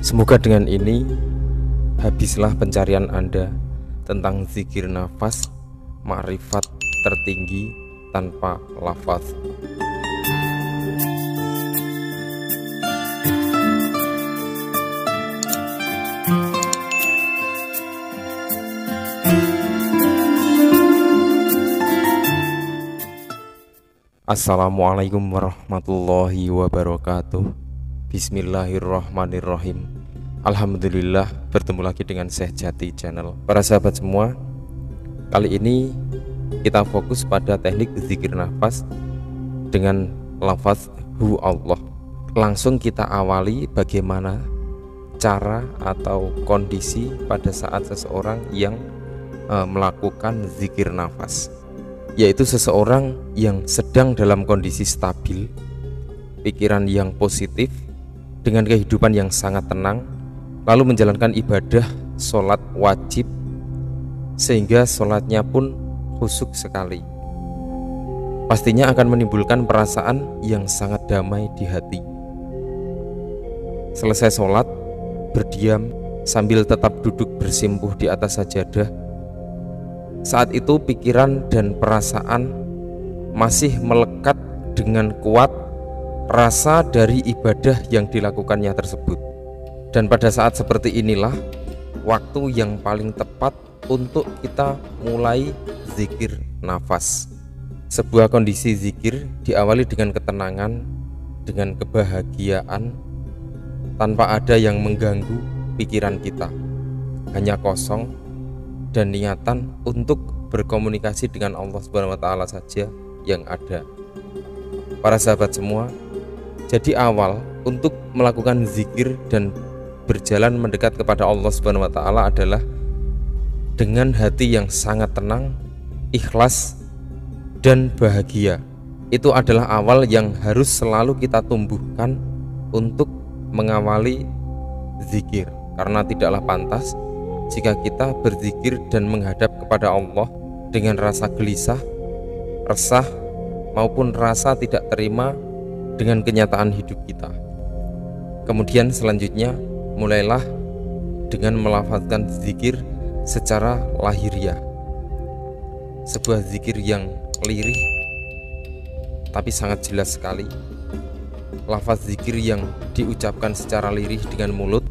Semoga dengan ini habislah pencarian Anda tentang zikir nafas, makrifat tertinggi tanpa lafaz. Assalamualaikum warahmatullahi wabarakatuh. Bismillahirrahmanirrahim. Alhamdulillah, bertemu lagi dengan Syekh Jati Channel. Para sahabat semua, kali ini kita fokus pada teknik zikir nafas dengan lafaz hu Allah. Langsung kita awali bagaimana cara atau kondisi pada saat seseorang yang melakukan zikir nafas, yaitu seseorang yang sedang dalam kondisi stabil, pikiran yang positif, dengan kehidupan yang sangat tenang, lalu menjalankan ibadah sholat wajib, sehingga sholatnya pun khusyuk sekali. Pastinya akan menimbulkan perasaan yang sangat damai di hati. Selesai sholat, berdiam sambil tetap duduk bersimpuh di atas sajadah. Saat itu pikiran dan perasaan masih melekat dengan kuat rasa dari ibadah yang dilakukannya tersebut. Dan pada saat seperti inilah waktu yang paling tepat untuk kita mulai zikir nafas. Sebuah kondisi zikir diawali dengan ketenangan, dengan kebahagiaan, tanpa ada yang mengganggu pikiran kita, hanya kosong dan niatan untuk berkomunikasi dengan Allah Subhanahu wa Ta'ala saja yang ada. Para sahabat semua, jadi awal untuk melakukan zikir dan berjalan mendekat kepada Allah Subhanahu wa Ta'ala adalah dengan hati yang sangat tenang, ikhlas, dan bahagia. Itu adalah awal yang harus selalu kita tumbuhkan untuk mengawali zikir, karena tidaklah pantas jika kita berzikir dan menghadap kepada Allah dengan rasa gelisah, resah, maupun rasa tidak terima dengan kenyataan hidup kita. Kemudian selanjutnya mulailah dengan melafazkan zikir secara lahiriah. Sebuah zikir yang lirih tapi sangat jelas sekali. Lafaz zikir yang diucapkan secara lirih dengan mulut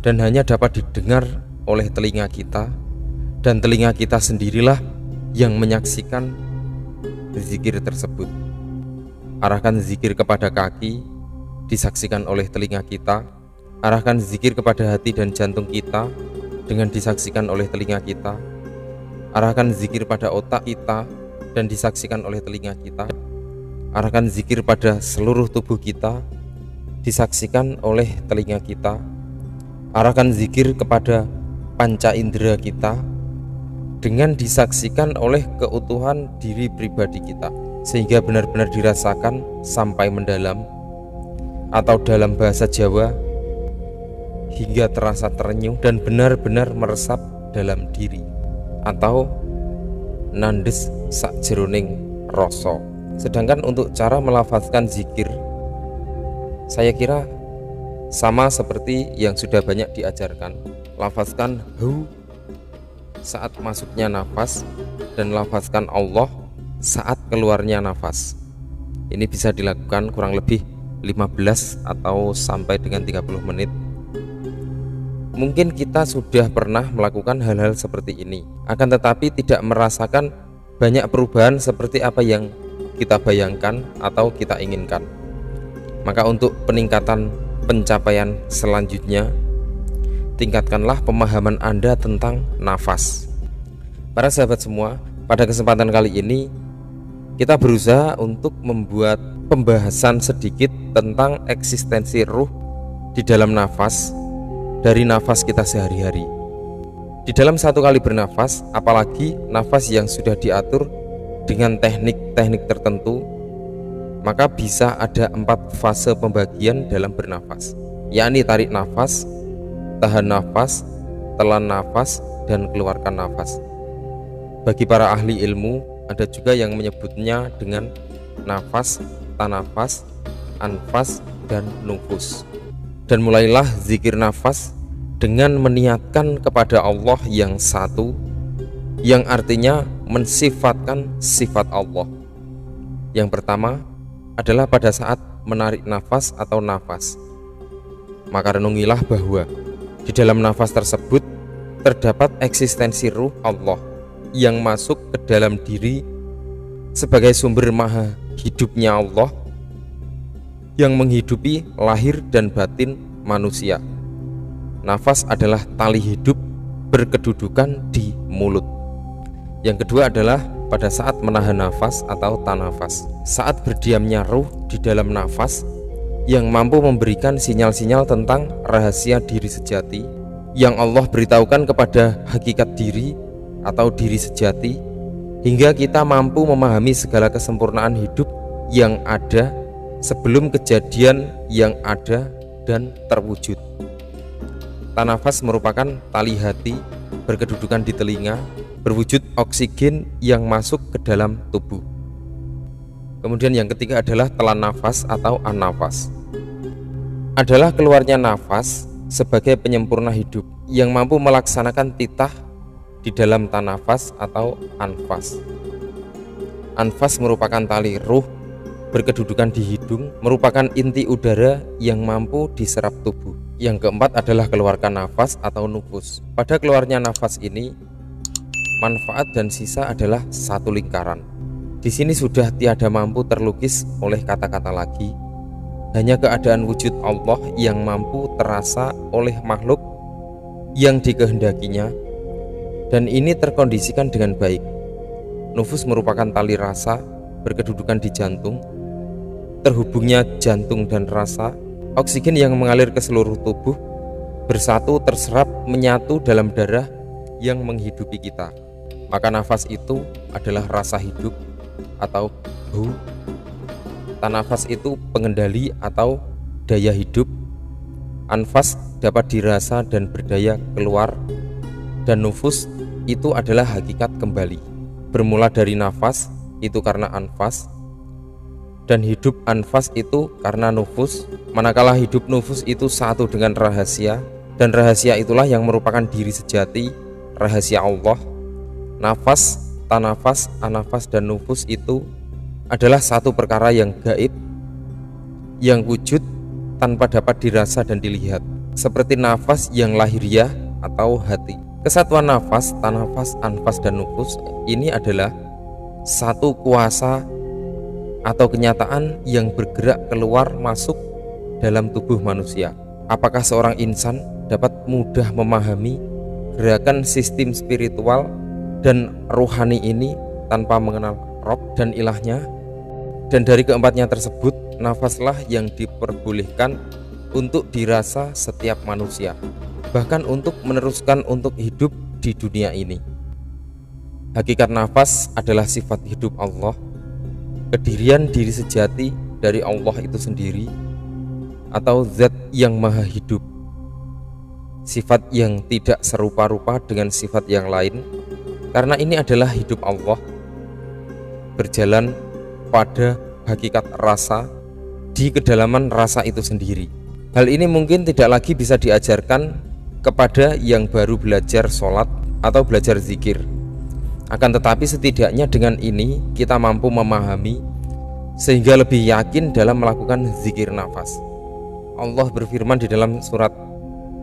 dan hanya dapat didengar oleh telinga kita, dan telinga kita sendirilah yang menyaksikan zikir tersebut. Arahkan zikir kepada kaki, disaksikan oleh telinga kita. Arahkan zikir kepada hati dan jantung kita, dengan disaksikan oleh telinga kita. Arahkan zikir pada otak kita dan disaksikan oleh telinga kita. Arahkan zikir pada seluruh tubuh kita, disaksikan oleh telinga kita. Arahkan zikir kepada panca indera kita dengan disaksikan oleh keutuhan diri pribadi kita, sehingga benar-benar dirasakan sampai mendalam, atau dalam bahasa Jawa hingga terasa terenyuh dan benar-benar meresap dalam diri, atau nandes sakjeroning rasa. Sedangkan untuk cara melafazkan zikir, saya kira sama seperti yang sudah banyak diajarkan. Lafazkan hu saat masuknya nafas dan lafazkan Allah saat keluarnya nafas. Ini bisa dilakukan kurang lebih 15 atau sampai dengan 30 menit. Mungkin kita sudah pernah melakukan hal-hal seperti ini, akan tetapi tidak merasakan banyak perubahan seperti apa yang kita bayangkan atau kita inginkan. Maka untuk peningkatan pencapaian selanjutnya, tingkatkanlah pemahaman Anda tentang nafas. Para sahabat semua, pada kesempatan kali ini kita berusaha untuk membuat pembahasan sedikit tentang eksistensi ruh di dalam nafas, dari nafas kita sehari-hari. Di dalam satu kali bernafas, apalagi nafas yang sudah diatur dengan teknik-teknik tertentu, maka bisa ada 4 fase pembagian dalam bernafas, yakni tarik nafas, tahan nafas, telan nafas, dan keluarkan nafas. Bagi para ahli ilmu, ada juga yang menyebutnya dengan nafas, tanafas, anfas, dan nufus. Dan mulailah zikir nafas dengan meniatkan kepada Allah yang satu, yang artinya mensifatkan sifat Allah. Yang pertama adalah pada saat menarik nafas atau nafas, maka renungilah bahwa di dalam nafas tersebut terdapat eksistensi ruh Allah yang masuk ke dalam diri sebagai sumber maha hidupnya Allah yang menghidupi lahir dan batin manusia. Nafas adalah tali hidup berkedudukan di mulut. Yang kedua adalah pada saat menahan nafas atau tanafas, saat berdiamnya ruh di dalam nafas yang mampu memberikan sinyal-sinyal tentang rahasia diri sejati yang Allah beritahukan kepada hakikat diri atau diri sejati, hingga kita mampu memahami segala kesempurnaan hidup yang ada sebelum kejadian yang ada dan terwujud. Tanafas merupakan tali hati berkedudukan di telinga, berwujud oksigen yang masuk ke dalam tubuh. Kemudian yang ketiga adalah telan nafas atau an-nafas. Adalah keluarnya nafas sebagai penyempurna hidup yang mampu melaksanakan titah di dalam tanafas atau anfas. Anfas merupakan tali ruh berkedudukan di hidung, merupakan inti udara yang mampu diserap tubuh. Yang keempat adalah keluarkan nafas atau nufus. Pada keluarnya nafas ini, manfaat dan sisa adalah satu lingkaran. Di sini sudah tiada mampu terlukis oleh kata-kata lagi, hanya keadaan wujud Allah yang mampu terasa oleh makhluk yang dikehendakinya, dan ini terkondisikan dengan baik. Nufus merupakan tali rasa berkedudukan di jantung, terhubungnya jantung dan rasa, oksigen yang mengalir ke seluruh tubuh bersatu terserap menyatu dalam darah yang menghidupi kita. Maka nafas itu adalah rasa hidup atau hu. Tanafas itu pengendali atau daya hidup. Anfas dapat dirasa dan berdaya keluar, dan nufus itu adalah hakikat kembali. Bermula dari nafas itu karena anfas, dan hidup anfas itu karena nufus. Manakala hidup nufus itu satu dengan rahasia, dan rahasia itulah yang merupakan diri sejati, rahasia Allah. Nafas, tanafas, anafas, dan nufus itu adalah satu perkara yang gaib, yang wujud tanpa dapat dirasa dan dilihat, seperti nafas yang lahiriah atau hati. Kesatuan nafas, tanafas, anfas, dan nufus ini adalah satu kuasa atau kenyataan yang bergerak keluar masuk dalam tubuh manusia. Apakah seorang insan dapat mudah memahami gerakan sistem spiritual dan rohani ini tanpa mengenal Rob dan ilahnya? Dan dari keempatnya tersebut, nafaslah yang diperbolehkan untuk dirasa setiap manusia, bahkan untuk meneruskan untuk hidup di dunia ini. Hakikat nafas adalah sifat hidup Allah, kedirian diri sejati dari Allah itu sendiri, atau zat yang maha hidup, sifat yang tidak serupa-rupa dengan sifat yang lain, karena ini adalah hidup Allah berjalan pada hakikat rasa di kedalaman rasa itu sendiri. Hal ini mungkin tidak lagi bisa diajarkan kepada yang baru belajar sholat atau belajar zikir. Akan tetapi setidaknya dengan ini kita mampu memahami sehingga lebih yakin dalam melakukan zikir nafas. Allah berfirman di dalam surat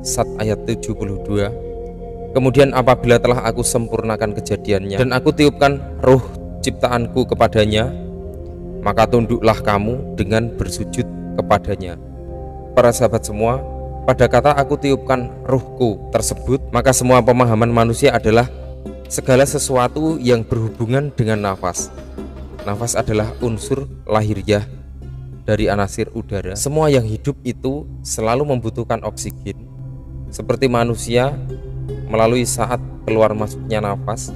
Sad ayat 72, kemudian apabila telah aku sempurnakan kejadiannya dan aku tiupkan ruh ciptaanku kepadanya, maka tunduklah kamu dengan bersujud kepadanya. Para sahabat semua, pada kata aku tiupkan ruhku tersebut, maka semua pemahaman manusia adalah segala sesuatu yang berhubungan dengan nafas. Nafas adalah unsur lahiriah dari anasir udara. Semua yang hidup itu selalu membutuhkan oksigen, seperti manusia melalui saat keluar masuknya nafas.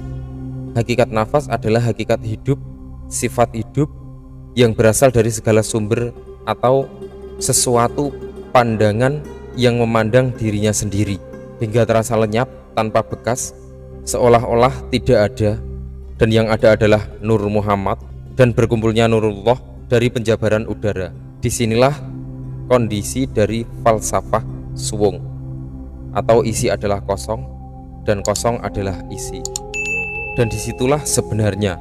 Hakikat nafas adalah hakikat hidup, sifat hidup yang berasal dari segala sumber atau sesuatu pandangan yang memandang dirinya sendiri hingga terasa lenyap tanpa bekas, seolah-olah tidak ada, dan yang ada adalah Nur Muhammad dan berkumpulnya Nurullah dari penjabaran udara. Disinilah kondisi dari falsafah suwung, atau isi adalah kosong dan kosong adalah isi. Dan disitulah sebenarnya,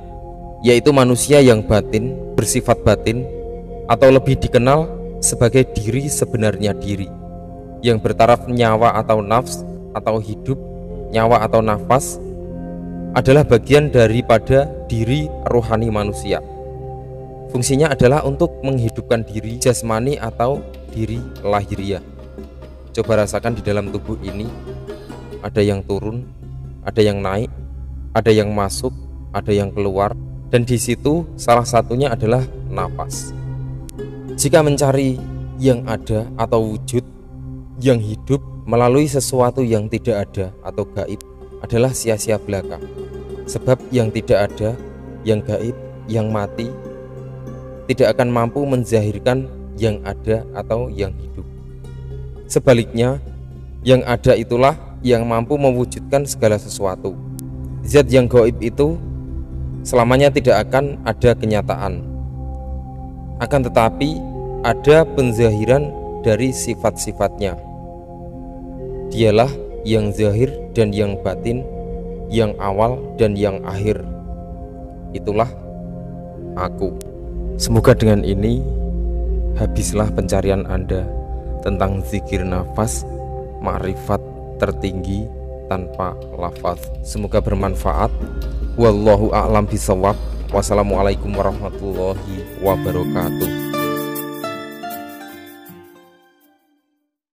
yaitu manusia yang batin, bersifat batin, atau lebih dikenal sebagai diri sebenarnya diri, yang bertaraf nyawa atau nafs atau hidup, nyawa atau nafas, adalah bagian daripada diri rohani manusia. Fungsinya adalah untuk menghidupkan diri jasmani atau diri lahiriah. Coba rasakan di dalam tubuh ini, ada yang turun, ada yang naik, ada yang masuk, ada yang keluar, dan di situ salah satunya adalah nafas. Jika mencari yang ada atau wujud yang hidup melalui sesuatu yang tidak ada atau gaib adalah sia-sia belaka. Sebab yang tidak ada, yang gaib, yang mati tidak akan mampu menzahirkan yang ada atau yang hidup. Sebaliknya, yang ada itulah yang mampu mewujudkan segala sesuatu. Zat yang gaib itu selamanya tidak akan ada kenyataan, akan tetapi ada penzahiran dari sifat-sifatnya. Dialah yang zahir dan yang batin, yang awal dan yang akhir. Itulah aku. Semoga dengan ini habislah pencarian Anda tentang zikir nafas, makrifat tertinggi tanpa lafaz. Semoga bermanfaat. Wallahu a'lam bishawab. Wassalamualaikum warahmatullahi wabarakatuh.